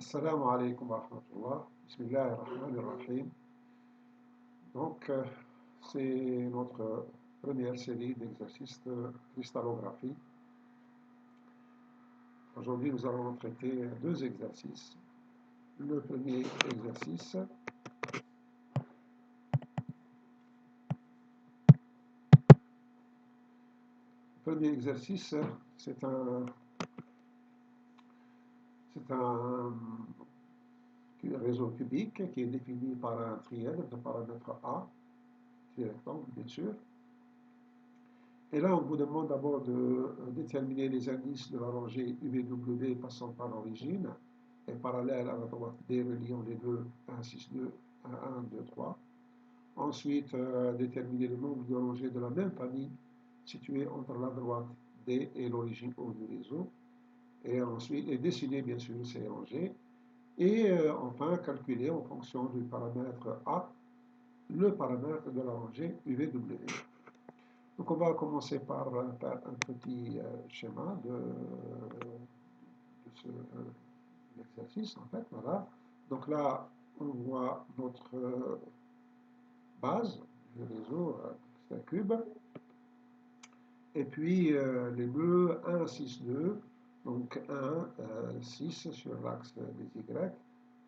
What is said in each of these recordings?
Assalamu alaikum wa rahmatullah. Bismillah ar-Rahman ar-Rahim. Donc, c'est notre première série d'exercices de cristallographie. Aujourd'hui, nous allons traiter deux exercices. Le premier exercice, c'est un réseau cubique qui est défini par un trièdre de paramètre A, c'est rectangle bien sûr. Et là, on vous demande d'abord de déterminer les indices de la rangée UVW passant par l'origine et parallèle à la droite D reliant les deux 1, 6, 2, 1, 1, 2, 3. Ensuite, déterminer le nombre de rangées de la même famille situées entre la droite D et l'origine O du réseau. Et ensuite, décider bien sûr ces rangées. Et enfin, calculer en fonction du paramètre A le paramètre de la rangée UVW. Donc on va commencer par faire un petit schéma de ce exercice en fait, voilà. Donc là, on voit notre base du réseau, c'est un cube. Et puis les nœuds 1, 6, 2, donc 1, 6 sur l'axe des Y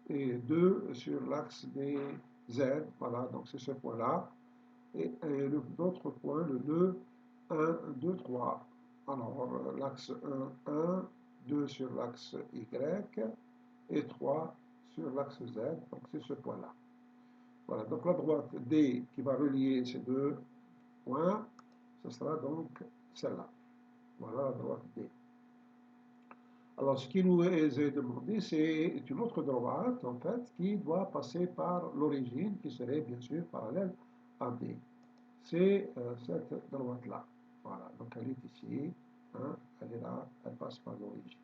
et 2 sur l'axe des Z, voilà, donc c'est ce point-là. Et l'autre point, le nœud 1, 2, 3. Alors, l'axe 1, 1, 2 sur l'axe Y et 3 sur l'axe Z. Donc, c'est ce point-là. Voilà, donc la droite D qui va relier ces deux points, ce sera donc celle-là. Voilà la droite D. Alors, ce qui nous est demandé, c'est une autre droite, en fait, qui doit passer par l'origine, qui serait bien sûr parallèle à D. C'est cette droite-là. Voilà, donc elle est ici, hein, elle est là, elle passe par l'origine.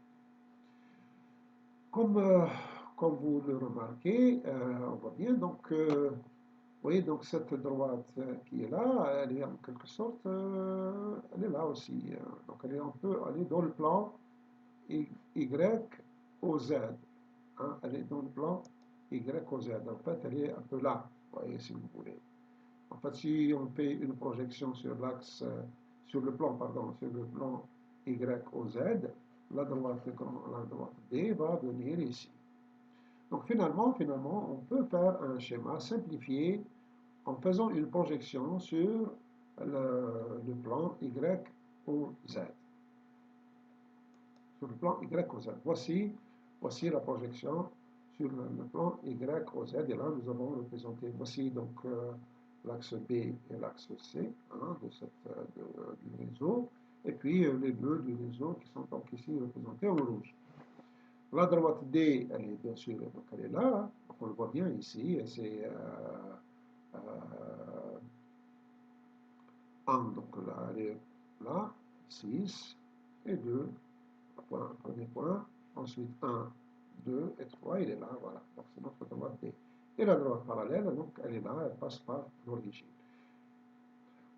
Comme vous le remarquez, on voit bien, donc, vous voyez, donc cette droite qui est là, elle est en quelque sorte, elle est là aussi. Donc elle est un peu, elle est dans le plan YOZ. Hein, elle est dans le plan YOZ. En fait, elle est un peu là, vous voyez, si vous voulez. En fait, si on fait une projection sur l'axe, sur le plan YOZ, la droite D va venir ici. Donc finalement, on peut faire un schéma simplifié en faisant une projection sur le plan YOZ. Sur le plan YOZ. Voici la projection sur le plan YOZ. Et là, nous avons représenté, voici donc l'axe B et l'axe C hein, du réseau, et puis les nœuds du réseau qui sont donc ici représentés en rouge. La droite D, elle est bien sûr, donc elle est là, on le voit bien ici, c'est 1, donc là, elle est là, 6 et 2, premier point, ensuite 1, 2 et 3, il est là, voilà, donc c'est notre droite D. Et la droite parallèle, donc elle est là, elle passe par l'origine.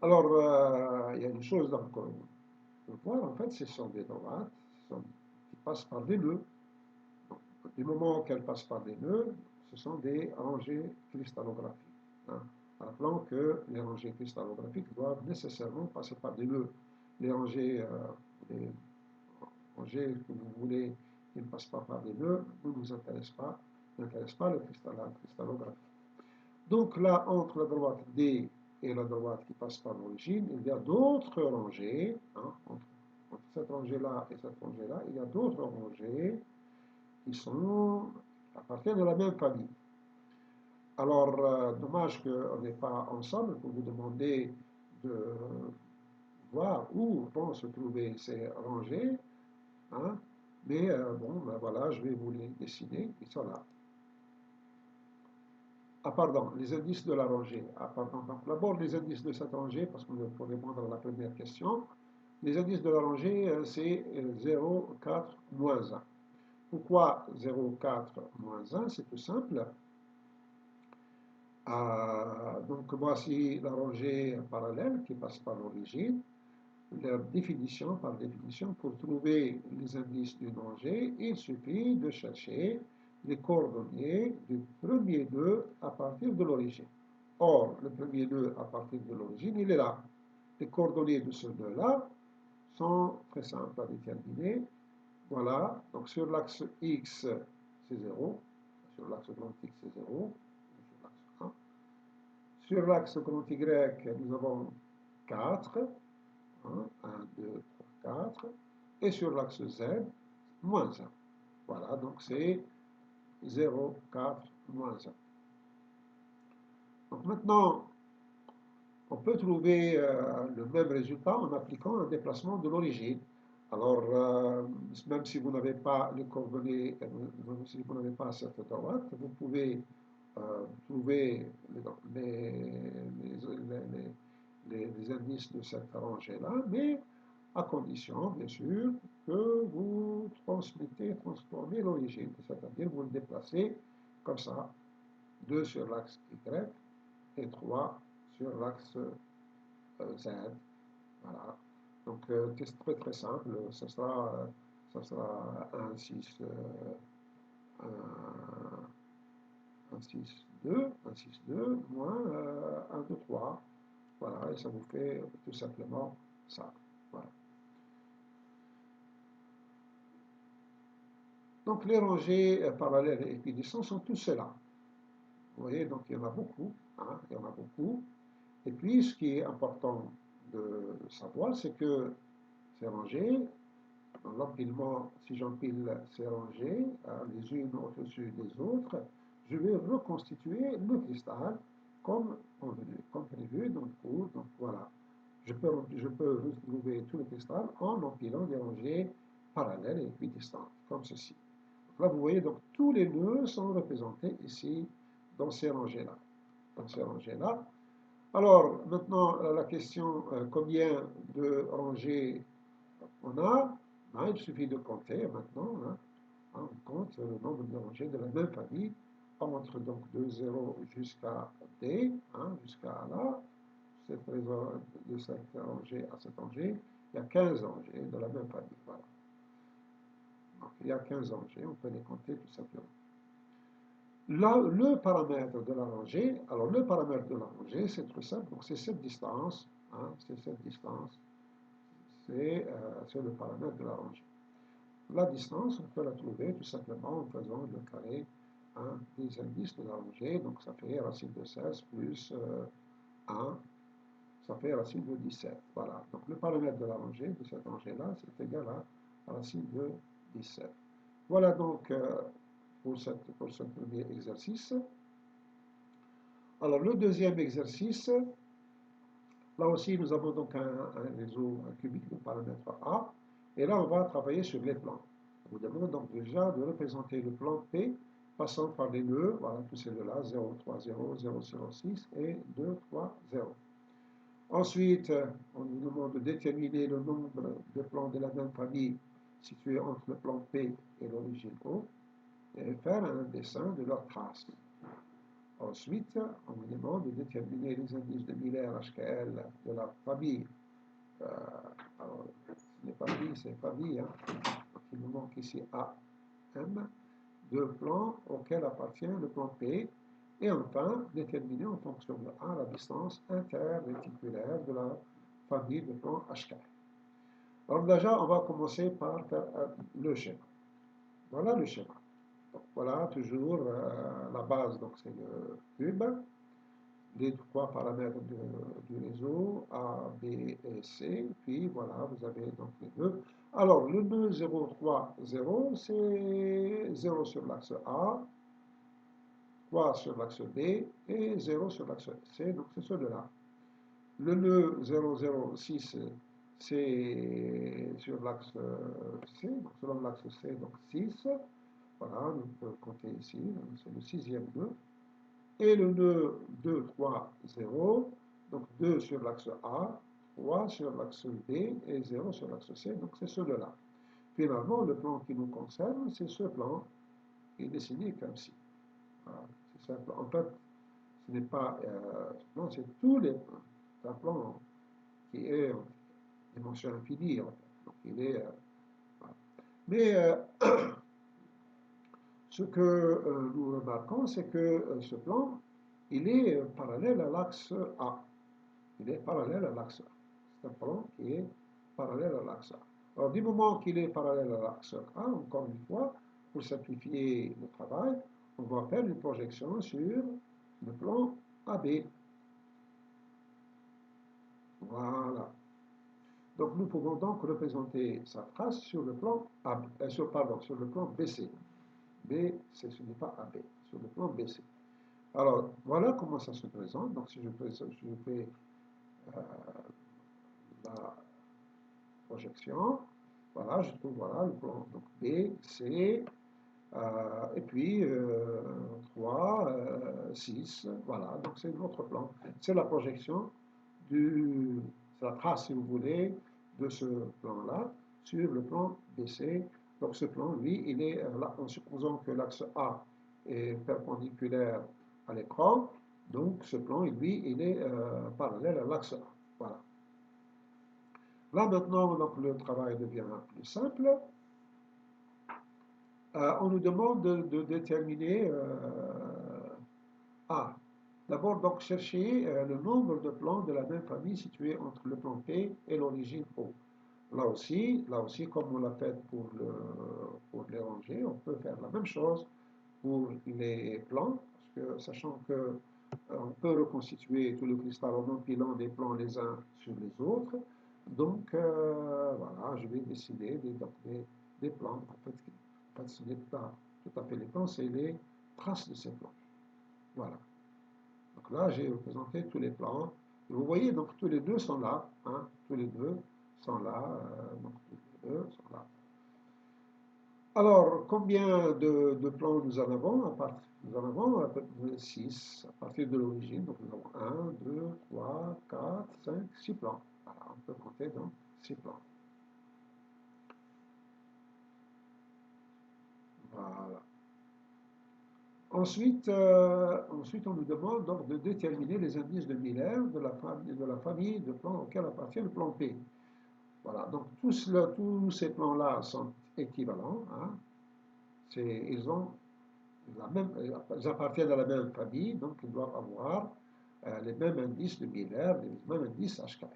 Alors, il y a une chose donc, on peut voir, en fait, ce sont des droites qui passent par des nœuds. Donc, du moment qu'elles passent par des nœuds, ce sont des rangées cristallographiques. Hein. Rappelons que les rangées cristallographiques doivent nécessairement passer par des nœuds. Les rangées que vous voulez qui ne passent pas par des nœuds ne nous intéressent pas la cristallographie. Donc là, entre la droite D et la droite qui passe par l'origine, il y a d'autres rangées, hein, entre cette rangée-là et cette rangée-là, il y a d'autres rangées qui appartiennent à la même famille. Alors, dommage qu'on n'ait pas ensemble pour vous demander de voir où vont se trouver ces rangées, hein, mais bon, ben voilà, je vais vous les dessiner, ils sont là. Ah pardon, les indices de la rangée. Ah pardon, donc d'abord les indices de cette rangée, parce qu'on faut répondre à la première question. Les indices de la rangée, c'est 0, 4, moins 1. Pourquoi 0, 4, moins 1? C'est tout simple. Donc voici la rangée parallèle qui passe par l'origine. Par définition, pour trouver les indices d'une rangée, il suffit de chercher les coordonnées du premier nœud à partir de l'origine. Or, le premier nœud à partir de l'origine, il est là. Les coordonnées de ce nœud-là sont très simples à déterminer. Voilà, donc sur l'axe X, c'est 0. Sur l'axe grand X, c'est 0. Sur l'axe 1. Sur l'axe grand Y, nous avons 4. 1, 2, 3, 4. Et sur l'axe Z, moins 1. Voilà, donc c'est 0, 4, moins 1. Donc maintenant, on peut trouver le même résultat en appliquant un déplacement de l'origine. Alors, même si vous n'avez pas les coordonnées, si vous n'avez pas cette droite, vous pouvez trouver les indices de cette rangée-là, mais à condition, bien sûr, que vous transformez l'origine, c'est-à-dire vous le déplacez comme ça, 2 sur l'axe Y et 3 sur l'axe Z. Voilà. Donc, c'est très très simple. Ça sera 1, 6, 1, 6, 2, 1, 6, 2, moins 1, 2, 3. Voilà, et ça vous fait tout simplement ça. Voilà. Donc, les rangées parallèles et équidistants sont tous ceux-là. Vous voyez, donc il y en a beaucoup. Hein, il y en a beaucoup. Et puis, ce qui est important de savoir, c'est que ces rangées, dans l'empilement, si j'empile ces rangées, les unes au-dessus des autres, je vais reconstituer le cristal comme convenu, comme prévu dans le cours. Donc voilà, je peux retrouver tout le cristal en empilant des rangées parallèles et équidistantes, comme ceci. Donc là, vous voyez, donc tous les nœuds sont représentés ici dans ces rangées-là. Dans ces rangées-là. Alors, maintenant, la question, combien de rangées on a? Ben, il suffit de compter maintenant. Hein. On compte le nombre de rangées de la même famille, entre donc de 0 jusqu'à D, hein, jusqu'à là, de cette rangée à cette rangée, il y a 15 rangées de la même famille. Voilà. Donc, il y a 15 rangées, on peut les compter tout simplement. Là, le paramètre de la rangée, alors le paramètre de la rangée, c'est très simple, donc c'est cette distance, hein, c'est cette distance, c'est le paramètre de la rangée. La distance, on peut la trouver tout simplement en faisant le carré hein, des indices de la rangée, donc ça fait racine de 16 plus 1, ça fait racine de 17. Voilà, donc le paramètre de la rangée, de cette rangée-là, c'est égal à racine de 17. Voilà donc pour ce premier exercice. Alors, le deuxième exercice, là aussi, nous avons donc un réseau cubique de paramètres A. Et là, on va travailler sur les plans. On vous demande donc déjà de représenter le plan P passant par les nœuds, voilà, tous ces nœuds-là, 0, 3, 0, 0, 0, 6 et 2, 3, 0. Ensuite, on nous demande de déterminer le nombre de plans de la même famille situés entre le plan P et l'origine O et faire un dessin de leurs traces. Ensuite, on me demande de déterminer les indices de Miller HKL de la famille. Alors, ce n'est pas famille, c'est famille. Hein. Donc, il nous manque ici AM, deux plans auxquels appartient le plan P. Et enfin, déterminer en fonction de A la distance interréticulaire de la famille de plans HKL. Alors déjà, on va commencer par faire le schéma. Voilà le schéma. Donc, voilà toujours la base, donc c'est le cube. Les trois paramètres du réseau, A, B et C. Puis voilà, vous avez donc les nœuds. Alors, le nœud 0, 3, 0, c'est 0 sur l'axe A, 3 sur l'axe B et 0 sur l'axe C. Donc, c'est celui-là. Le nœud 0, 0, 6, c'est sur l'axe C, donc selon l'axe C, donc 6. Voilà, on peut compter ici, c'est le sixième nœud. Et le nœud 2, 3, 0, donc 2 sur l'axe A, 3 sur l'axe B et 0 sur l'axe C, donc c'est celui-là. Finalement, le plan qui nous concerne, c'est ce plan qui est dessiné comme ci. Voilà, c'est simple. En fait, ce n'est pas ce plan, c'est tous les plans. C'est un plan qui est en dimension infinie, en fait. Donc il est. Voilà. Mais ce que nous remarquons, c'est que ce plan, il est parallèle à l'axe A. Il est parallèle à l'axe A. C'est un plan qui est parallèle à l'axe A. Alors, du moment qu'il est parallèle à l'axe A, encore une fois, pour simplifier le travail, on va faire une projection sur le plan AB. Voilà. Donc, nous pouvons donc représenter sa trace sur le plan AB, sur le plan BC. Ce n'est pas AB, sur le plan BC. Alors, voilà comment ça se présente. Donc, si je fais la projection, voilà, je trouve voilà, le plan donc B, C, et puis 3, 6, voilà, donc c'est notre plan. C'est la projection c'est la trace, si vous voulez, de ce plan-là sur le plan BC. Donc ce plan, lui, il est là, en supposant que l'axe A est perpendiculaire à l'écran, donc ce plan, lui, il est parallèle à l'axe A. Voilà. Là maintenant, donc, le travail devient plus simple. On nous demande de déterminer A. D'abord, donc, chercher le nombre de plans de la même famille situés entre le plan P et l'origine O. Là aussi, comme on l'a fait pour les rangées, on peut faire la même chose pour les plans, parce que sachant que on peut reconstituer tout le cristal en empilant des plans les uns sur les autres. Donc, voilà, je vais décider des plans. En fait, ce n'est pas tout à fait les plans, c'est les traces de ces plans. Voilà. Donc là, j'ai représenté tous les plans. Et vous voyez, donc tous les deux sont là. Hein, tous les deux sont là. Donc tous les deux sont là. Alors, combien de plans nous en avons? Nous en avons à peu près 6 à partir de l'origine. Donc, nous avons 1, 2, 3, 4, 5, 6 plans. Voilà, on peut compter donc 6 plans. Voilà. Ensuite, on nous demande donc de déterminer les indices de Miller de la famille de plans auxquels appartient le plan P. Voilà, donc tous ces plans-là sont équivalents. Hein. Ils appartiennent à la même famille, donc ils doivent avoir les mêmes indices de Miller, les mêmes indices HK.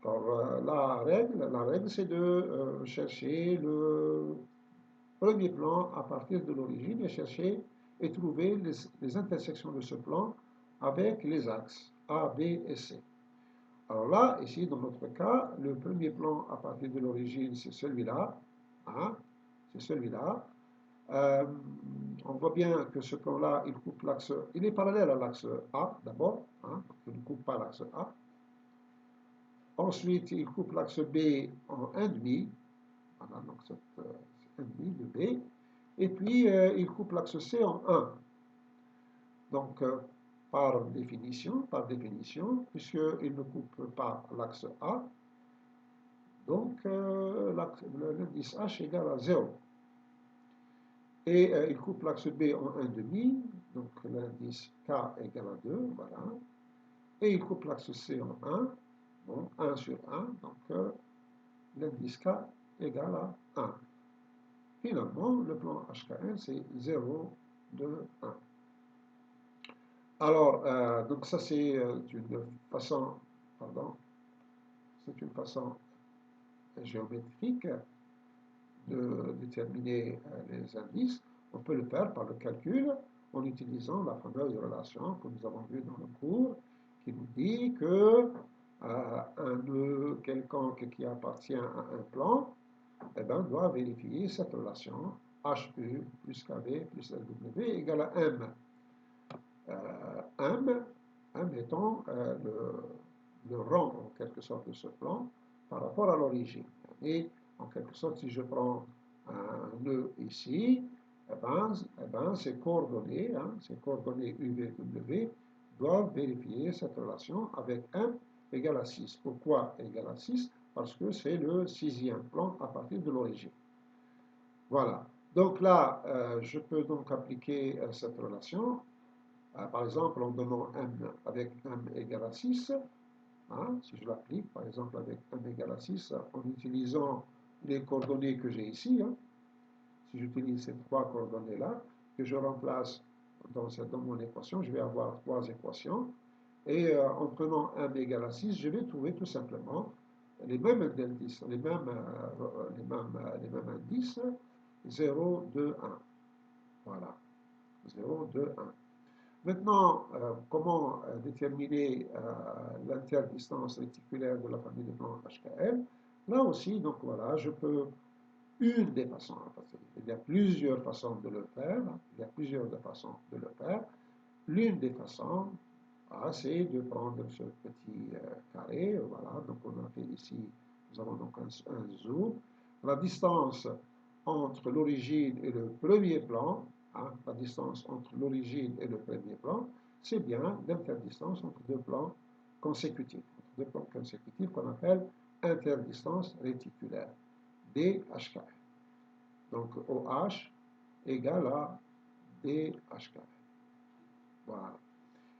Alors, la règle c'est de chercher le premier plan à partir de l'origine et chercher et trouver les intersections de ce plan avec les axes A, B et C. Alors là, ici, dans notre cas, le premier plan à partir de l'origine, c'est celui-là. Hein, c'est celui-là. Euh, on voit bien que ce plan-là, il est parallèle à l'axe A d'abord, hein, il ne coupe pas l'axe A. Ensuite, il coupe l'axe B en 1,5, voilà, donc c'est 1,5 de B. Et puis, il coupe l'axe C en 1. Donc, par définition, puisqu'il ne coupe pas l'axe A, donc l'indice H égale à 0. Et il coupe l'axe B en 1,5, donc l'indice K égale à 2, voilà. Et il coupe l'axe C en 1, bon, 1 sur 1, donc l'indice K égale à 1. Finalement, le plan HKN, c'est 0, 2, 1. Alors, donc ça c'est une façon, pardon, c'est une façon géométrique de déterminer les indices. On peut le faire par le calcul en utilisant la fameuse relation que nous avons vue dans le cours qui nous dit que un nœud quelconque qui appartient à un plan eh ben, doit vérifier cette relation HU plus KB plus LW égale à M. M étant le rang en quelque sorte de ce plan par rapport à l'origine. Et en quelque sorte, si je prends un nœud ici, eh ben, ces coordonnées UVW doivent vérifier cette relation avec M égale à 6. Pourquoi égale à 6? Parce que c'est le 6e plan à partir de l'origine. Voilà. Donc là, je peux donc appliquer cette relation. Par exemple, en donnant M avec M égale à 6, hein, si je l'applique par exemple avec M égale à 6, en utilisant les coordonnées que j'ai ici, hein, si j'utilise ces trois coordonnées-là, que je remplace dans mon équation, je vais avoir trois équations. Et en prenant 1 égale à 6, je vais trouver tout simplement les mêmes indices, les mêmes indices 0, 2, 1. Voilà, 0, 2, 1. Maintenant, comment déterminer l'interdistance réticulaire de la famille de plans HKL? Là aussi, donc voilà, je peux une des façons, parce qu'il y a plusieurs façons de le faire, il y a plusieurs façons de le faire. L'une des façons, c'est de prendre ce petit carré, voilà, donc on a fait ici, nous avons donc un zoom. La distance entre l'origine et le premier plan, la distance entre l'origine et le premier plan, c'est bien l'interdistance entre deux plans consécutifs. Deux plans consécutifs qu'on appelle interdistance réticulaire, DHK. Donc OH égale à DHK. Voilà.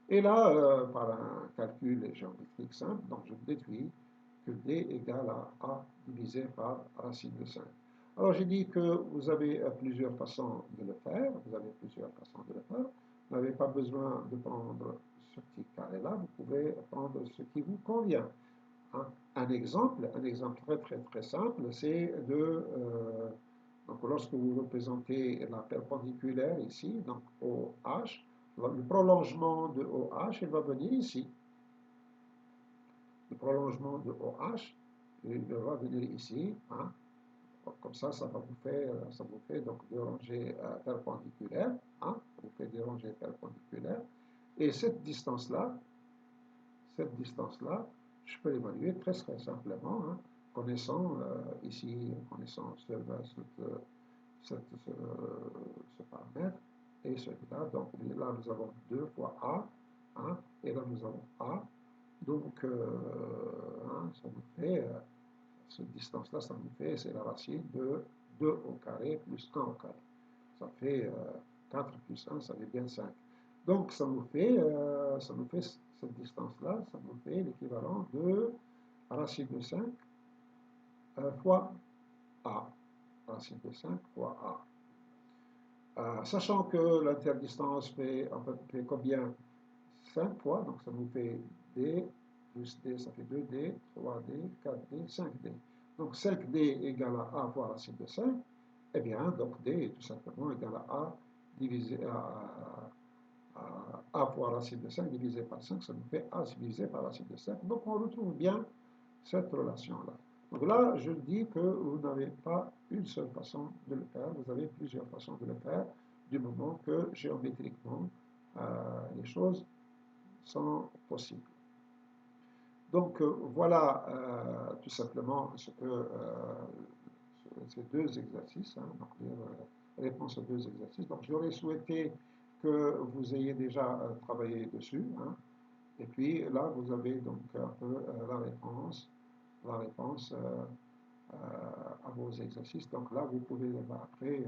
Et là, par un calcul géométrique simple, donc je déduis que D égale à A divisé par racine de 5. Alors j'ai dit que vous avez plusieurs façons de le faire, vous avez plusieurs façons de le faire. Vous n'avez pas besoin de prendre ce petit carré-là, vous pouvez prendre ce qui vous convient. Hein. Un exemple très simple, c'est donc lorsque vous représentez la perpendiculaire ici, donc OH, le prolongement de OH, il va venir ici. Le prolongement de OH, il va venir ici. Hein. Comme ça va vous fait donc des rangées perpendiculaires. Hein. Ça vous fait des rangées perpendiculaires. Et cette distance-là, je peux l'évaluer très simplement, hein, connaissant connaissant ce paramètre et celui-là. Donc là, nous avons 2 fois A, hein, et là, nous avons A. Donc, ça nous fait, cette distance-là, ça nous fait, c'est la racine de 2 au carré plus 1 au carré. Ça fait 4 plus 1, ça fait bien 5. Donc, ça nous fait cette distance-là, ça nous fait l'équivalent de racine de 5 fois A. Racine de 5 fois A. Sachant que l'interdistance fait combien? 5 fois, donc ça nous fait D plus D, ça fait 2D, 3D, 4D, 5D. Donc 5D égale à A fois racine de 5, eh bien, donc D est tout simplement égal à A divisé à A fois racine de 5 divisé par 5, ça nous fait A divisé par racine de 5. Donc on retrouve bien cette relation-là. Donc là, je dis que vous n'avez pas une seule façon de le faire, vous avez plusieurs façons de le faire, du moment que géométriquement, les choses sont possibles. Donc voilà tout simplement ce que ces deux exercices, hein, donc les réponses aux deux exercices. Donc j'aurais souhaité que vous ayez déjà travaillé dessus, hein, et puis là vous avez donc un peu la réponse à vos exercices. Donc là, vous pouvez après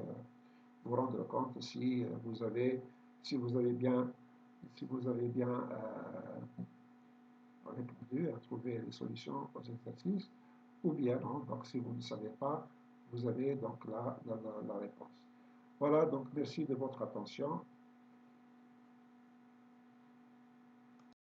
vous rendre compte si vous avez bien, répondu à trouver les solutions aux exercices, ou bien non. Donc si vous ne savez pas, vous avez donc la réponse. Voilà, donc merci de votre attention.